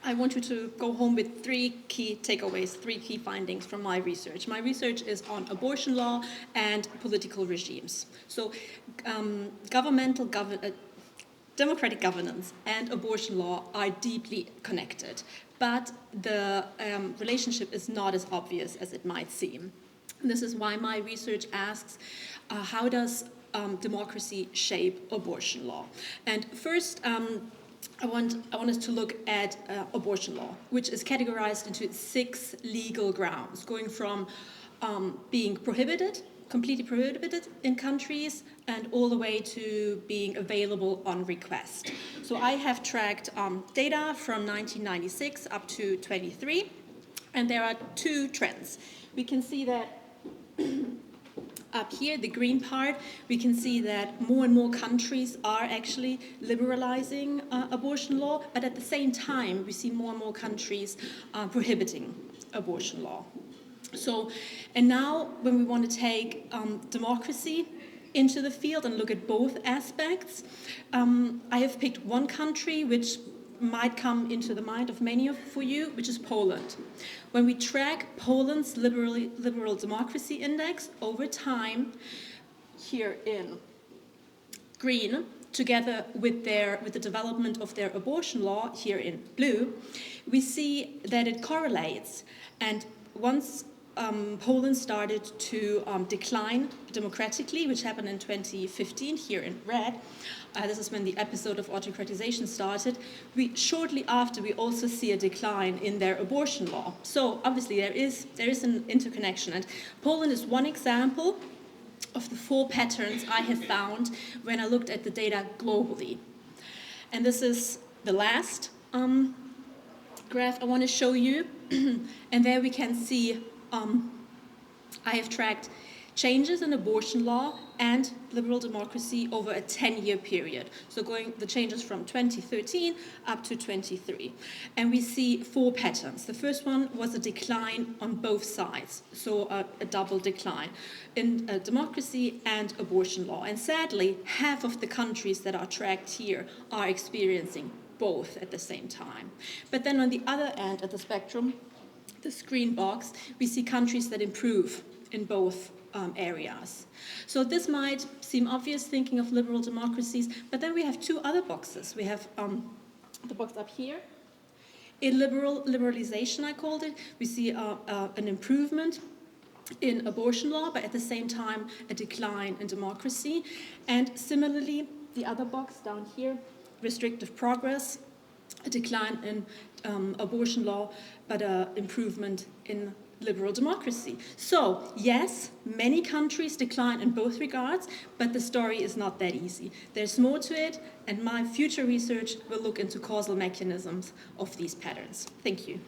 I want you to go home with 3 key takeaways, 3 key findings from my research. My research is on abortion law and political regimes. So democratic governance and abortion law are deeply connected, but the relationship is not as obvious as it might seem. This is why my research asks, how does democracy shape abortion law? And first, I want us to look at abortion law, which is categorized into 6 legal grounds, going from being prohibited, completely prohibited in countries, and all the way to being available on request. So I have tracked data from 1996 up to 23, and there are 2 trends. We can see that up here, the green part, we can see that more and more countries are actually liberalizing abortion law, but at the same time, we see more and more countries prohibiting abortion law. So, and now when we want to take democracy into the field and look at both aspects, I have picked one country which might come into the mind of many for you, which is Poland. When we track Poland's liberal democracy index over time, here in green, together with the development of their abortion law, here in blue, we see that it correlates. And once Poland started to decline democratically, which happened in 2015, here in red. This is when the episode of autocratization started. Shortly after, we also see a decline in their abortion law. So obviously there is an interconnection. And Poland is one example of the 4 patterns I have found when I looked at the data globally. And this is the last graph I want to show you. And there we can see I have tracked changes in abortion law and liberal democracy over a 10-year period. So the changes from 2013 up to 23. And we see 4 patterns. The first one was a decline on both sides, so a double decline in democracy and abortion law. And sadly, half of the countries that are tracked here are experiencing both at the same time. But then on the other end of the spectrum, this green box, we see countries that improve in both areas. So this might seem obvious thinking of liberal democracies, but then we have 2 other boxes. We have the box up here. In liberalization, I called it, we see an improvement in abortion law, but at the same time, a decline in democracy. And similarly, the other box down here, restrictive progress, a decline in abortion law, but an improvement in liberal democracy. So, yes, many countries decline in both regards, but the story is not that easy. There's more to it, and my future research will look into causal mechanisms of these patterns. Thank you.